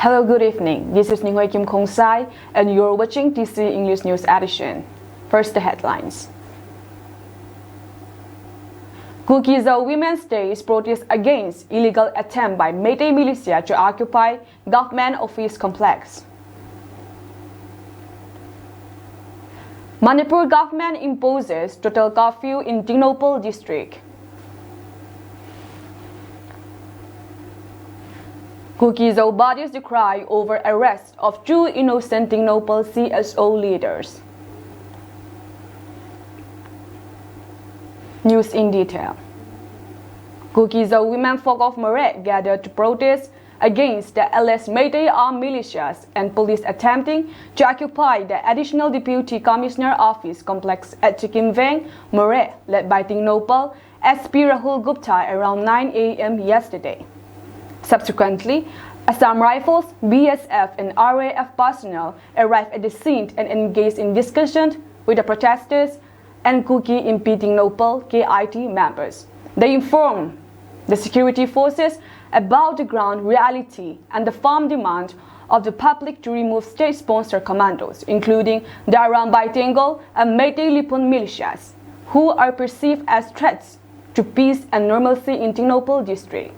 Hello, good evening. This is Ninghui Kim Kong Sai, and you're watching TC English News Edition. First, the headlines. Kookie Women's Day protest against illegal attempt by Meitei militia to occupy government office complex. Manipur government imposes total curfew in Tingnopal district. Kookie bodies decry over arrest of two innocent Tingnopal CSO leaders. News in detail. Kookie women folk of Mor gathered to protest against the alleged Meitei armed militias and police attempting to occupy the additional deputy commissioner office complex at Chikimveng, Mor, led by Tingnopal SP Rahul Gupta around 9 a.m. yesterday. Subsequently, Assam Rifles, BSF and RAF personnel arrived at the scene and engaged in discussion with the protesters and Kookie impeding Tingnopal KIT members. They informed the security forces about the ground reality and the firm demand of the public to remove state-sponsored commandos, including the Arambai Tenggol and Meitei Lipun militias, who are perceived as threats to peace and normalcy in Tingnopal district.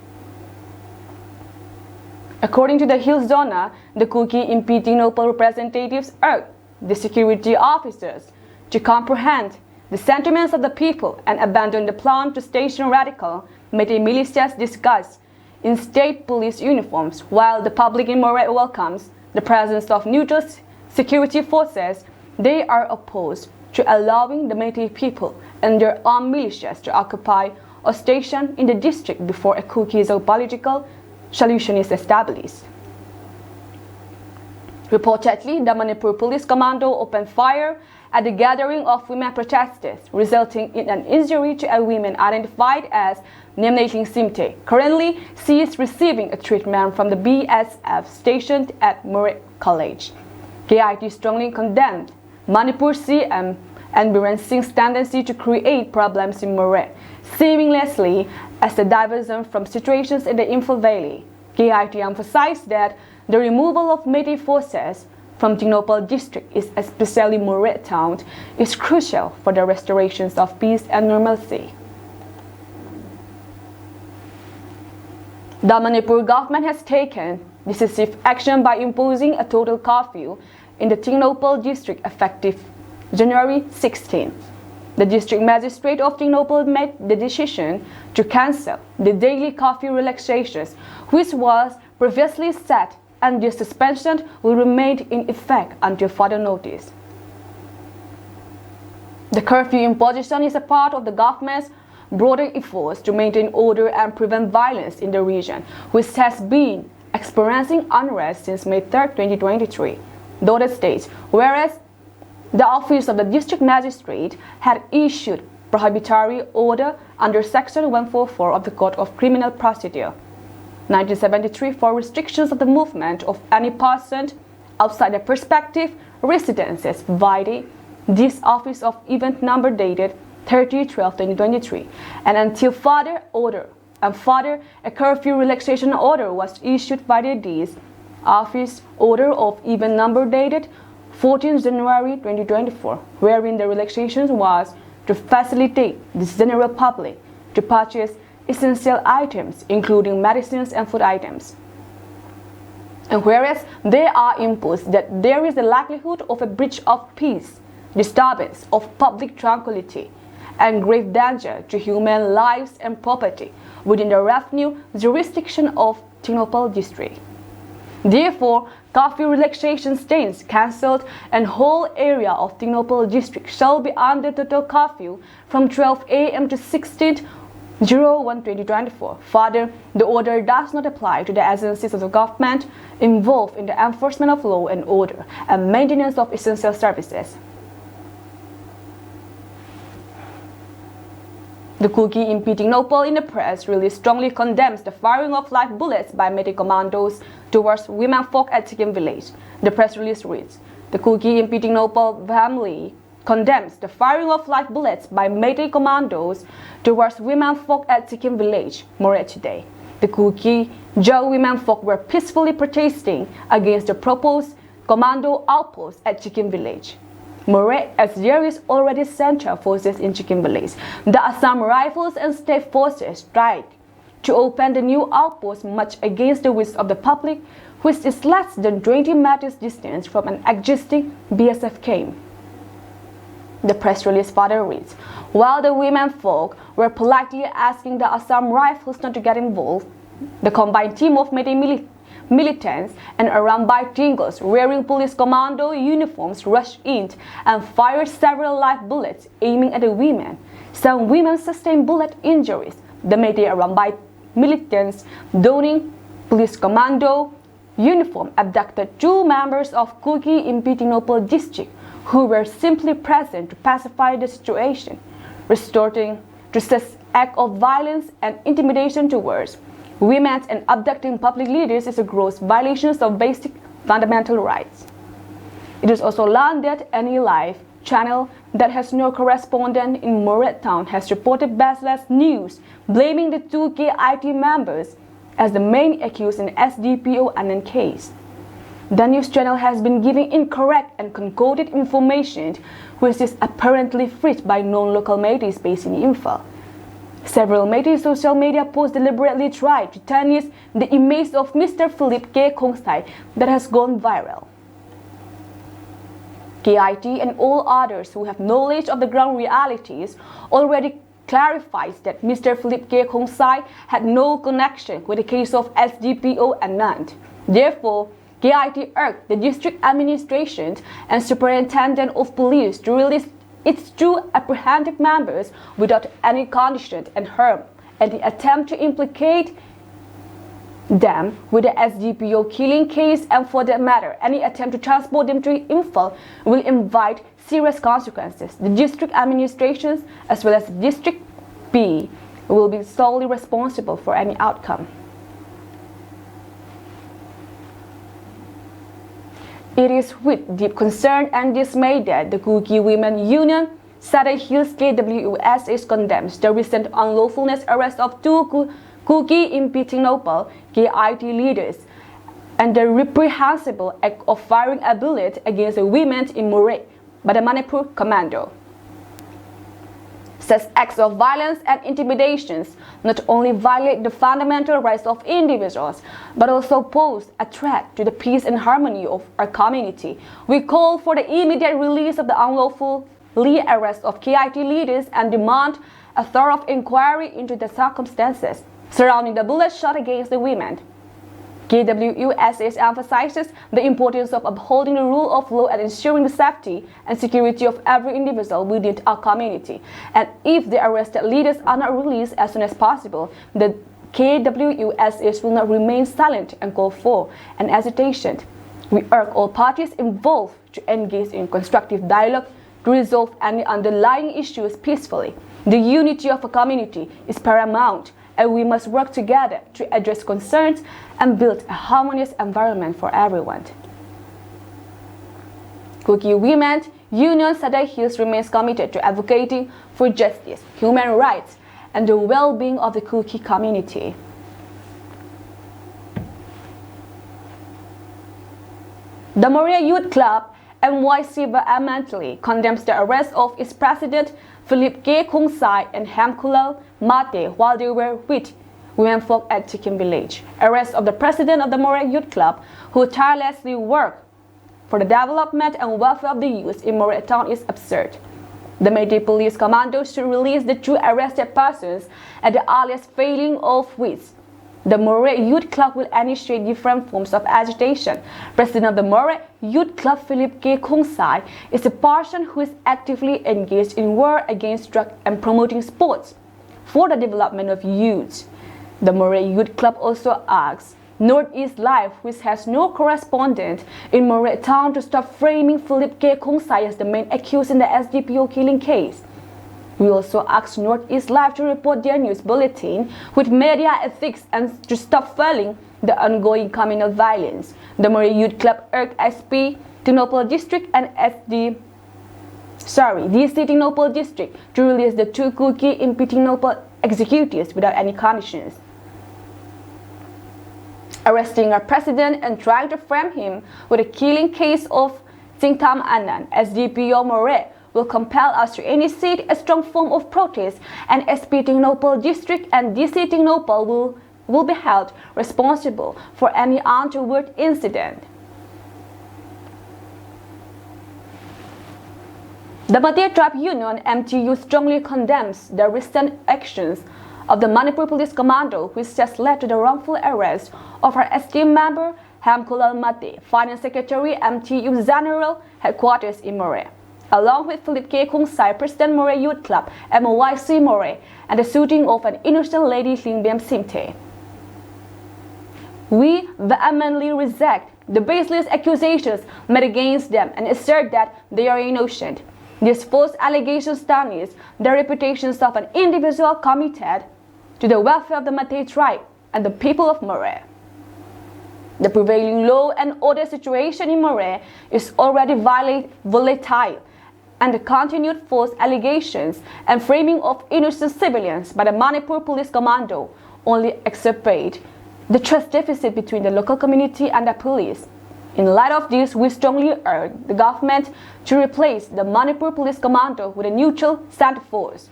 According to the Hill Zona, the Kookie impeding Tingnopal representatives urged the security officers to comprehend the sentiments of the people and abandon the plan to station radical Meitei militias disguised in state police uniforms, while the public in Mor welcomes the presence of neutral security forces. They are opposed to allowing the Meitei people and their armed militias to occupy a station in the district before a Kookie political solution is established. Reportedly, the Manipur Police Commando opened fire at the gathering of women protesters, resulting in an injury to a woman identified as Nemnating Simte. Currently, she is receiving a treatment from the BSF stationed at Mor College. KIT strongly condemned Manipur CM and Biren Singh's tendency to create problems in Mor, seamlessly as a diversion from situations in the Imphal Valley. KIT emphasized that the removal of Meitei forces from Tingnopal district, especially Mor town, is crucial for the restoration of peace and normalcy. The Manipur government has taken decisive action by imposing a total curfew in the Tingnopal district effective January 16. The district magistrate of Tingnopal made the decision to cancel the daily curfew relaxations, which was previously set, and the suspension will remain in effect until further notice. The curfew imposition is a part of the government's broader efforts to maintain order and prevent violence in the region, which has been experiencing unrest since May 3, 2023. Dota states, whereas the office of the district magistrate had issued prohibitory order under Section 144 of the Code of Criminal Procedure 1973 for restrictions of the movement of any person outside the prospective residences, providing this office of event number dated 30/12/2023, and until further order and further a curfew relaxation order was issued by this office order of event number dated 14 January 2024, wherein the relaxation was to facilitate the general public to purchase essential items, including medicines and food items. And whereas they are imposed that there is the likelihood of a breach of peace, disturbance of public tranquility, and grave danger to human lives and property within the revenue jurisdiction of Tingnopal district. Therefore, curfew relaxation stands cancelled and whole area of Tingnopal district shall be under total curfew from 12 a.m. to 16/01/2024. Further, the order does not apply to the agencies of the government involved in the enforcement of law and order and maintenance of essential services. The Kookie impeding Tingnopal in the press release strongly condemns the firing of live bullets by Meitei commandos towards women folk at Sikkim village. The press release reads, the Kookie impeding Tingnopal family condemns the firing of live bullets by Meitei commandos towards women folk at Sikkim village, Mor today. The Kookie Jaw women folk were peacefully protesting against the proposed commando outpost at Chicken Village. Moreover, as there is already central forces in Chicken Village, the Assam Rifles and state forces tried to open the new outpost much against the wish of the public, which is less than 20 meters distance from an existing BSF camp. The press release further reads, while the women folk were politely asking the Assam Rifles not to get involved, the combined team of militants and Arambai Tingles wearing police commando uniforms rushed in and fired several live bullets aiming at the women. Some women sustained bullet injuries. The Meitei Arambai militants donning police commando uniform abducted 2 members of Kookie in Pitinopal district who were simply present to pacify the situation, resorting to such act of violence and intimidation towards women and abducting public leaders is a gross violation of basic fundamental rights. It is also learned that any live channel that has no correspondent in Moret town has reported baseless news blaming the 2 KIT members as the main accused in CDPEU and case. The news channel has been giving incorrect and concocted information which is apparently fed by non-local Meiteis based in Imphal. Several Meitei social media posts deliberately tried to tarnish the image of Mr. Philip K. Kongsai that has gone viral. KIT and all others who have knowledge of the ground realities already clarifies that Mr. Philip K. Kongsai had no connection with the case of CDPEU and none. Therefore, KIT urged the district administration and superintendent of police to release its 2 apprehended members without any condition and harm, and the attempt to implicate them with the CDPEU killing case, and for that matter, any attempt to transport them to Imphal will invite serious consequences. The district administrations as well as District B will be solely responsible for any outcome. It is with deep concern and dismay that the Kookie Women Union, Sadai Hills KWUSS condemns the recent unlawfulness arrest of 2 Kookie in Pitinopal KIT leaders and the reprehensible act of firing a bullet against the women in Moret by the Manipur Commando. Such acts of violence and intimidations not only violate the fundamental rights of individuals, but also pose a threat to the peace and harmony of our community. We call for the immediate release of the unlawfully arrest of KIT leaders and demand a thorough inquiry into the circumstances surrounding the bullet shot against the women. KWUSS emphasizes the importance of upholding the rule of law and ensuring the safety and security of every individual within our community. And if the arrested leaders are not released as soon as possible, the KWUSS will not remain silent and call for an hesitation. We urge all parties involved to engage in constructive dialogue to resolve any underlying issues peacefully. The unity of a community is paramount, and we must work together to address concerns and build a harmonious environment for everyone. Kookie Women Union Sadai Hills remains committed to advocating for justice, human rights, and the well-being of the Kookie community. The Mor Youth Club NYC vehemently condemns the arrest of its president Philip K. Kongsai and Hamkulal Mate while they were with women folk at Chicken Village. Arrest of the president of the Mor Youth Club, who tirelessly worked for the development and welfare of the youth in Moret town, is absurd. The Meitei police commandos should release the 2 arrested persons at the earliest failing of which the Mor Youth Club will initiate different forms of agitation. President of the Mor Youth Club, Philip K. Kongsai, is a person who is actively engaged in war against drugs and promoting sports for the development of youth. The Mor Youth Club also asks Northeast Life, which has no correspondent in Moret town, to stop framing Philip K. Kongsai as the main accused in the CDPEU killing case. We also ask Northeast Life to report their news bulletin with media ethics and to stop failing the ongoing communal violence. The Mor Youth Club urged SP Tinopal District and DC Tinopal District to release the 2 Kookie in Pitinopal executives without any conditions. arresting our president and trying to frame him with a killing case of Singtam Anand, CDPEU Mor will compel us to initiate a strong form of protest, and SP Tingnopal District and DC Tingnopal will be held responsible for any untoward incident. The Matia Tribe Union MTU strongly condemns the recent actions of the Manipur Police Commando, which has led to the wrongful arrest of our esteemed member Hamkulal Mate, Finance Secretary MTU General Headquarters in Mor, along with Philip K. Kungsai, President Mor Youth Club MOYC Mor, and the shooting of an innocent lady Lingbiam Simte. We vehemently reject the baseless accusations made against them and assert that they are innocent. These false allegations tarnish the reputations of an individual committed to the welfare of the Mate tribe and the people of Mor. The prevailing law and order situation in Mor is already volatile, and the continued false allegations and framing of innocent civilians by the Manipur Police Commando only exacerbate the trust deficit between the local community and the police. In light of this, we strongly urge the government to replace the Manipur Police Commando with a neutral center force.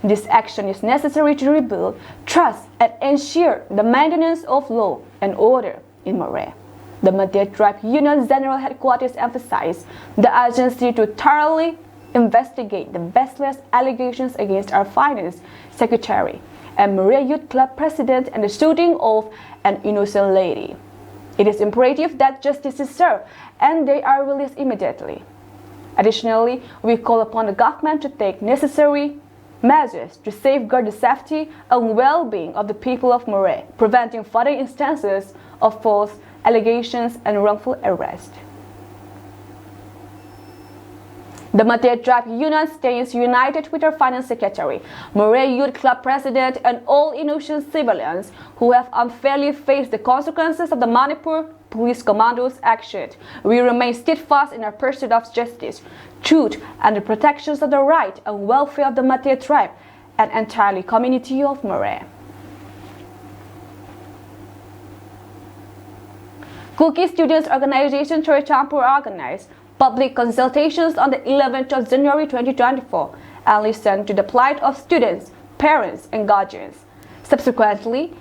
This action is necessary to rebuild trust and ensure the maintenance of law and order in Mor. The Matia Tribe Union General Headquarters emphasized the urgency to thoroughly investigate the baseless allegations against our Finance Secretary and Mor Youth Club President and the shooting of an innocent lady. It is imperative that justice is served and they are released immediately. Additionally, we call upon the government to take necessary measures to safeguard the safety and well-being of the people of Mor, preventing further instances of false allegations and wrongful arrest. The Matia Tribe Union stands united with our Finance Secretary, Mor Youth Club President, and all innocent civilians who have unfairly faced the consequences of the Manipur Police Commando's action. We remain steadfast in our pursuit of justice, truth, and the protections of the right and welfare of the Matia tribe and entirely community of Mor. Kookie Students Organization Chorichampur organized public consultations on the 11th of January 2024 and listened to the plight of students, parents, and guardians. Subsequently,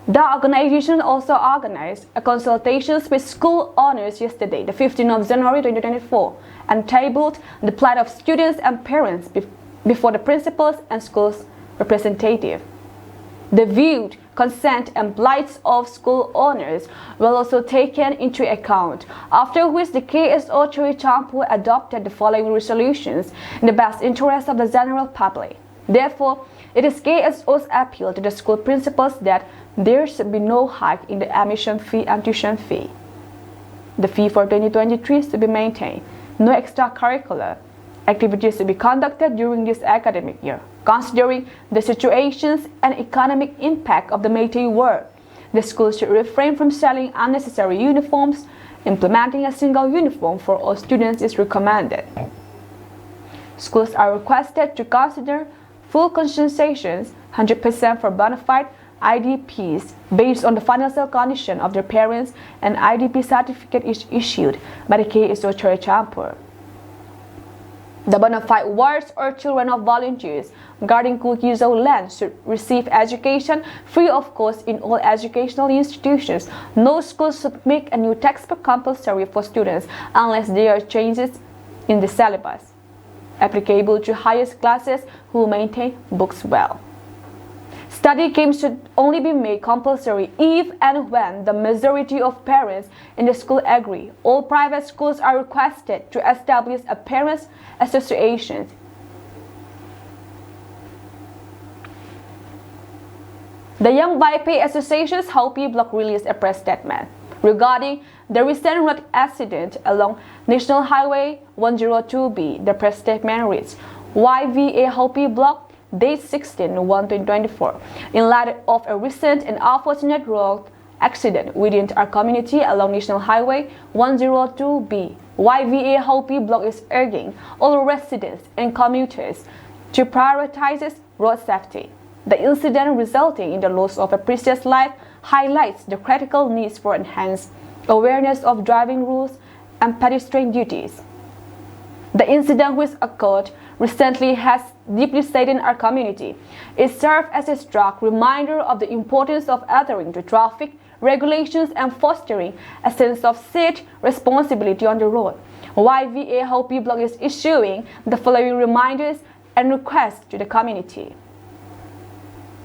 the organization also organized a consultations with school owners yesterday, the 15th of January 2024, and tabled the plight of students and parents before the principals and schools representatives. The viewed, consent, and plights of school owners were also taken into account, after which the KSO Chorichampur adopted the following resolutions in the best interest of the general public. Therefore, it is KSO's appeal to the school principals that there should be no hike in the admission fee and tuition fee. The fee for 2023 is to be maintained. No extracurricular activities to be conducted during this academic year. Considering the situations and economic impact of the Métis war, the schools should refrain from selling unnecessary uniforms. Implementing a single uniform for all students is recommended. Schools are requested to consider full compensations, 100% for bona fide IDPs based on the financial condition of their parents, and IDP certificate is issued by the KSO Chorichampur. The bona fide wards or children of volunteers guarding Kookie zone land should receive education free of cost in all educational institutions. No school should make a new textbook compulsory for students unless there are changes in the syllabus applicable to highest classes who maintain books well. Study games should only be made compulsory if and when the majority of parents in the school agree. All private schools are requested to establish a parents' association. The Young Vaipe Association's Hopi Block released a press statement regarding the recent road accident along National Highway 102B. The press statement reads, YVA Hopi Block date 16/1/2024. In light of a recent and unfortunate road accident within our community along National Highway 102B, YVA Hopi Block is urging all residents and commuters to prioritize road safety. The incident resulting in the loss of a precious life highlights the critical needs for enhanced awareness of driving rules and pedestrian duties. The incident which occurred recently has deeply saddened our community. It served as a stark reminder of the importance of adhering to traffic regulations and fostering a sense of shared responsibility on the road. YVA Hopi Blog is issuing the following reminders and requests to the community.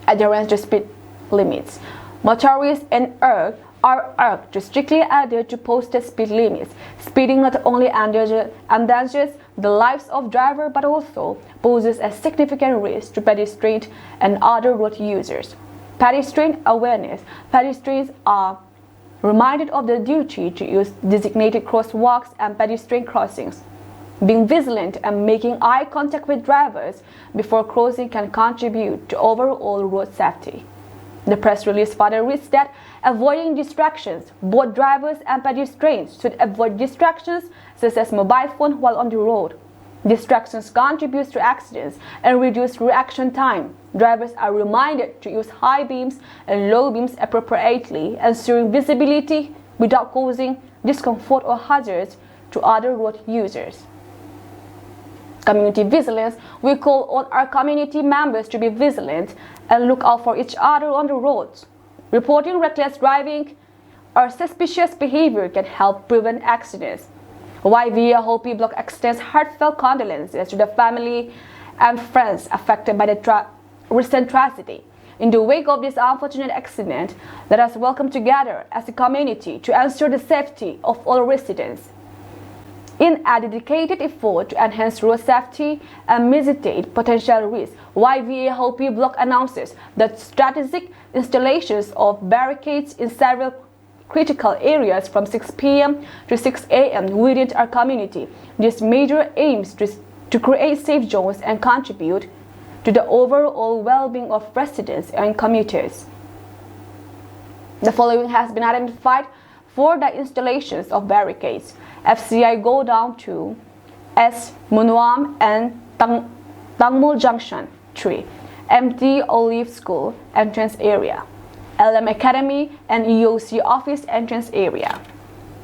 Adherence to speed limits. Motorists are urged to strictly adhere to posted speed limits. Speeding not only endangers the lives of drivers but also poses a significant risk to pedestrians and other road users. Pedestrian awareness. Pedestrians are reminded of their duty to use designated crosswalks and pedestrian crossings. Being vigilant and making eye contact with drivers before crossing can contribute to overall road safety. The press release further reads that avoiding distractions. Both drivers and pedestrians should avoid distractions such as mobile phone while on the road. Distractions contribute to accidents and reduce reaction time. Drivers are reminded to use high beams and low beams appropriately, ensuring visibility without causing discomfort or hazards to other road users. Community vigilance. We call on our community members to be vigilant and look out for each other on the roads. Reporting reckless driving or suspicious behavior can help prevent accidents. YVA Hopi Blog extends heartfelt condolences to the family and friends affected by the recent tragedy. In the wake of this unfortunate accident, let us welcome together as a community to ensure the safety of all residents. In a dedicated effort to enhance road safety and mitigate potential risks, YVA Hopi Blog announces that strategic installations of barricades in several critical areas from 6 p.m. to 6 a.m. within our community. This measure aims to create safe zones and contribute to the overall well-being of residents and commuters. The following has been identified for the installations of barricades. FCI go down to S. Munuam and Tangmul Junction 3, MT Olive School entrance area, LM Academy and EOC office entrance area.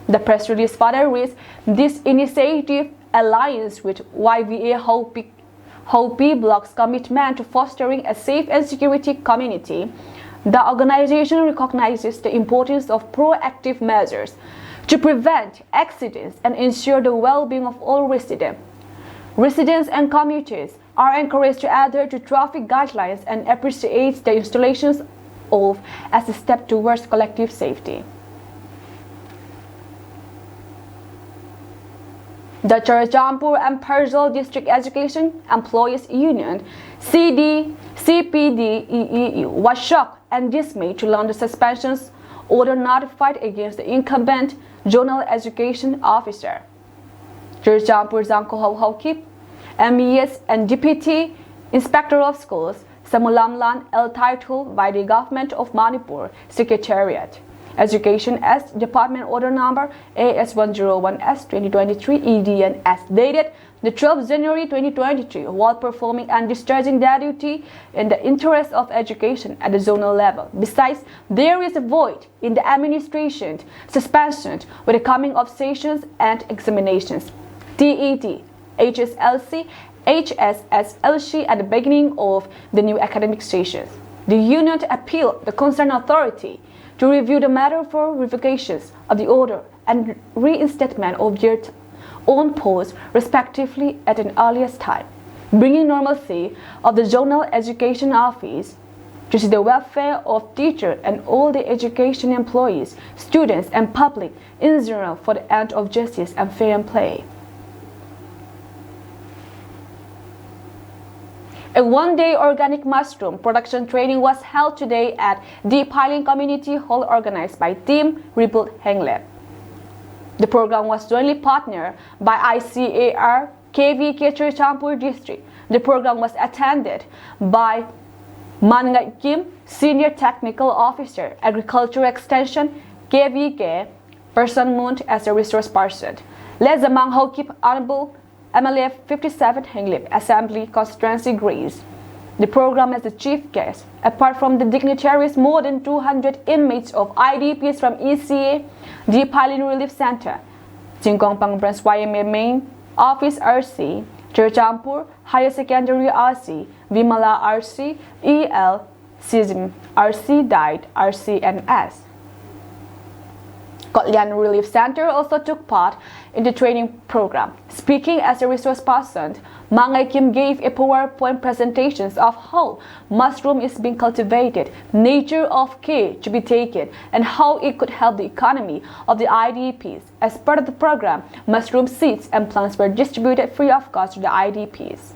The press release further reads, this initiative aligns with YVA Hopi Blog's commitment to fostering a safe and security community. The organization recognizes the importance of proactive measures to prevent accidents and ensure the well-being of all residents. Residents and commuters are encouraged to adhere to traffic guidelines and appreciate the installations of as a step towards collective safety. The Churachandpur and Perzel District Education Employees Union CDPEU was shocked and dismayed to learn the suspensions order notified against the incumbent zonal education officer. Churachandpur Zanko Haukip, MES and Deputy Inspector of Schools Samulamlan El title by the Government of Manipur Secretariat. Education S Department Order Number AS101S 2023 EDN as dated the 12th January 2023 while performing and discharging their duty in the interest of education at the zonal level. Besides, there is a void in the administration suspension with the coming of sessions and examinations. TET, HSLC, HSSLC at the beginning of the new academic sessions. The union appealed the concerned authority to review the matter for revocations of the order and reinstatement of their own posts respectively at an earliest time, bringing normalcy of the zonal education office to see the welfare of teachers and all the education employees, students and public in general for the end of justice and fair play. A one-day organic mushroom production training was held today at Deep Highland Community Hall organized by Team Rebuild Hengleb. The program was jointly partnered by ICAR, KVK Churachandpur District. The program was attended by Mangat Kim, Senior Technical Officer, Agriculture Extension, KVK, Person Munt as a resource person. Les Amang Hokip Honorable MLF 57 Henglip Assembly Constituency Grace. the program as the chief guest. Apart from the dignitaries, more than 200 inmates of IDPs from ECA, Deep Highland Relief Center, Jingkongpang Branch YMA Main Office RC, Churchampur Higher Secondary RC, Vimala RC, EL, CISM RC, Died RC, and S. Kotlian Relief Center also took part in the training program. Speaking as a resource person, Mangay Kim gave a PowerPoint presentation of how mushroom is being cultivated, nature of care to be taken, and how it could help the economy of the IDPs. As part of the program, mushroom seeds and plants were distributed free of cost to the IDPs.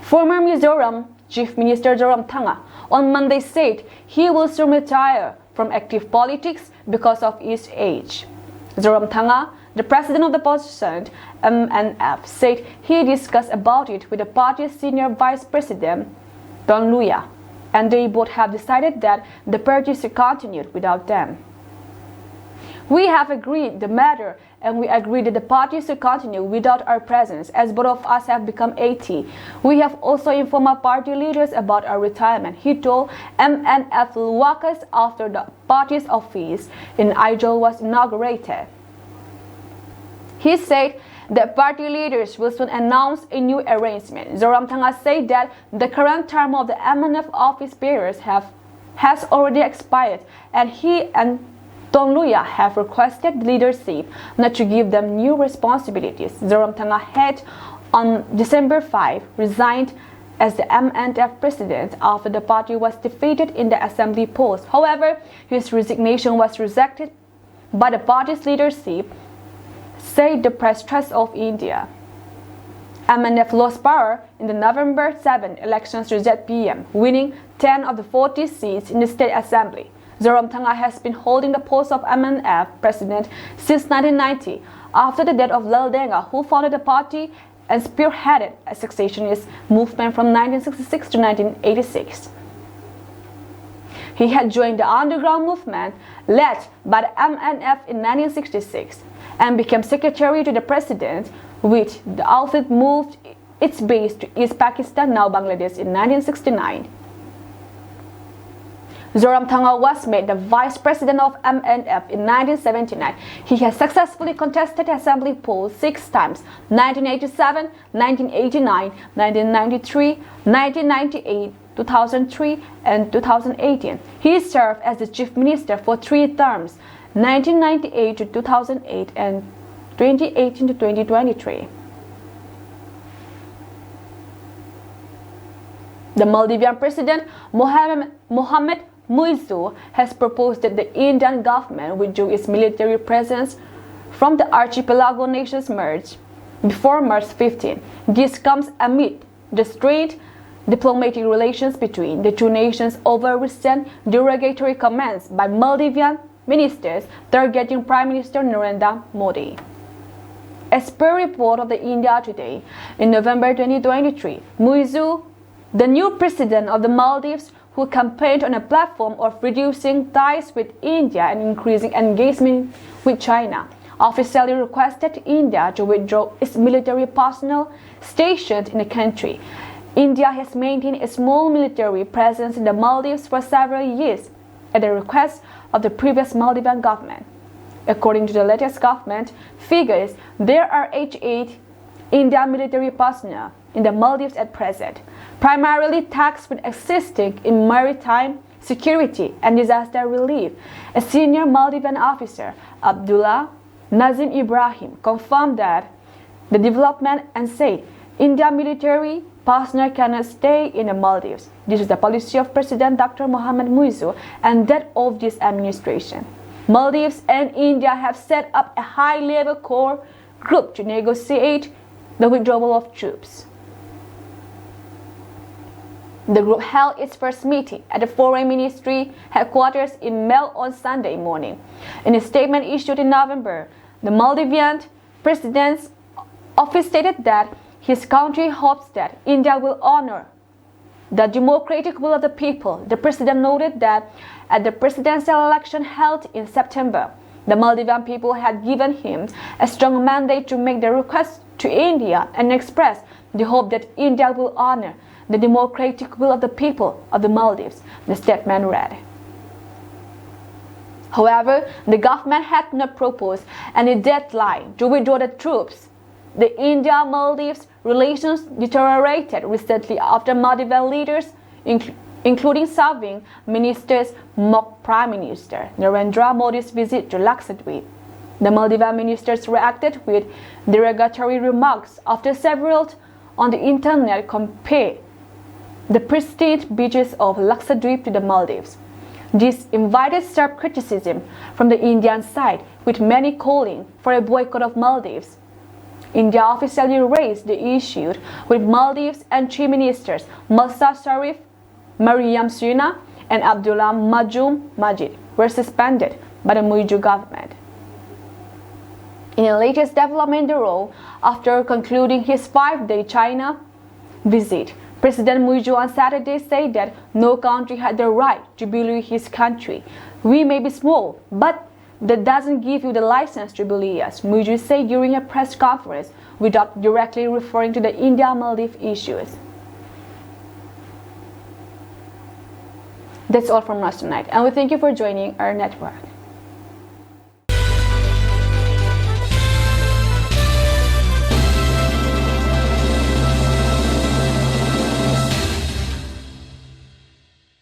Former Mizoram Chief Minister Zoram Tanga on Monday said he will soon retire from active politics because of his age. Zoram Tanga, the president of the opposition MNF, said he discussed about it with the party's senior vice president, Don Luya, and they both have decided that the party should continue without them. We have agreed the matter, and we agreed that the party should continue without our presence, as both of us have become 80. We have also informed our party leaders about our retirement, he told MNF workers after the party's office in Aizhol was inaugurated. He said that party leaders will soon announce a new arrangement. Zoram Tanga said that the current term of the MNF office bearers has already expired, and he and Don Luya have requested leadership not to give them new responsibilities. Zoram Tanga had, on December 5, resigned as the MNF president after the party was defeated in the assembly polls. However, his resignation was rejected by the party's leadership, said the Press Trust of India. MNF lost power in the November 7 elections to ZPM, winning 10 of the 40 seats in the state assembly. Zoram Tanga has been holding the post of MNF president since 1990, after the death of Lal Denga, who founded the party and spearheaded a secessionist movement from 1966 to 1986. He had joined the underground movement led by the MNF in 1966 and became secretary to the president, which the outfit moved its base to East Pakistan, now Bangladesh, in 1969. Zoram Tanga was made the vice president of MNF in 1979. He has successfully contested assembly polls 6 times: 1987, 1989, 1993, 1998, 2003, and 2018. He served as the chief minister for 3 terms: 1998 to 2008 and 2018 to 2023. The Maldivian president Mohamed Muizzu has proposed that the Indian government withdraw its military presence from the archipelago nations merge before March 15. This comes amid the strained diplomatic relations between the two nations over recent derogatory comments by Maldivian ministers targeting Prime Minister Narendra Modi. As per report of the India Today, in November 2023, Muizzu, the new president of the Maldives, who campaigned on a platform of reducing ties with India and increasing engagement with China, officially requested India to withdraw its military personnel stationed in the country. India has maintained a small military presence in the Maldives for several years at the request of the previous Maldivian government. According to the latest government figures, there are 88 Indian military personnel in the Maldives at present, primarily tasked with assisting in maritime security and disaster relief. A senior Maldivian officer, Abdullah Nazim Ibrahim, confirmed that the development and said Indian military personnel cannot stay in the Maldives. This is the policy of President Dr. Mohamed Muizzu and that of this administration. Maldives and India have set up a high-level core group to negotiate the withdrawal of troops. The group held its first meeting at the Foreign Ministry headquarters in Mel on Sunday morning. In a statement issued in November, the Maldivian president's office stated that his country hopes that India will honor the democratic will of the people. The president noted that at the presidential election held in September, the Maldivian people had given him a strong mandate to make the request to India and expressed the hope that India will honor the democratic will of the people of the Maldives, the statement read. However, the government had not proposed any deadline to withdraw the troops. The India-Maldives relations deteriorated recently after Maldivian leaders, including serving ministers, mocked Prime Minister Narendra Modi's visit to Lakshadweep. The Maldivian ministers reacted with derogatory remarks after several on the internet compared the pristine beaches of Lakshadweep to the Maldives. This invited sharp criticism from the Indian side, with many calling for a boycott of Maldives. India officially raised the issue with Maldives, and three ministers, Musa Sharif, Mariam Sina, and Abdullah Majum Majid, were suspended by the Muiju government. In the latest development in the role, after concluding his 5-day China visit, President Muiju on Saturday said that no country had the right to bully his country. We may be small, but that doesn't give you the license to bully us, Muiju said during a press conference without directly referring to the India-Maldives issues. That's all from us tonight, and we thank you for joining our network.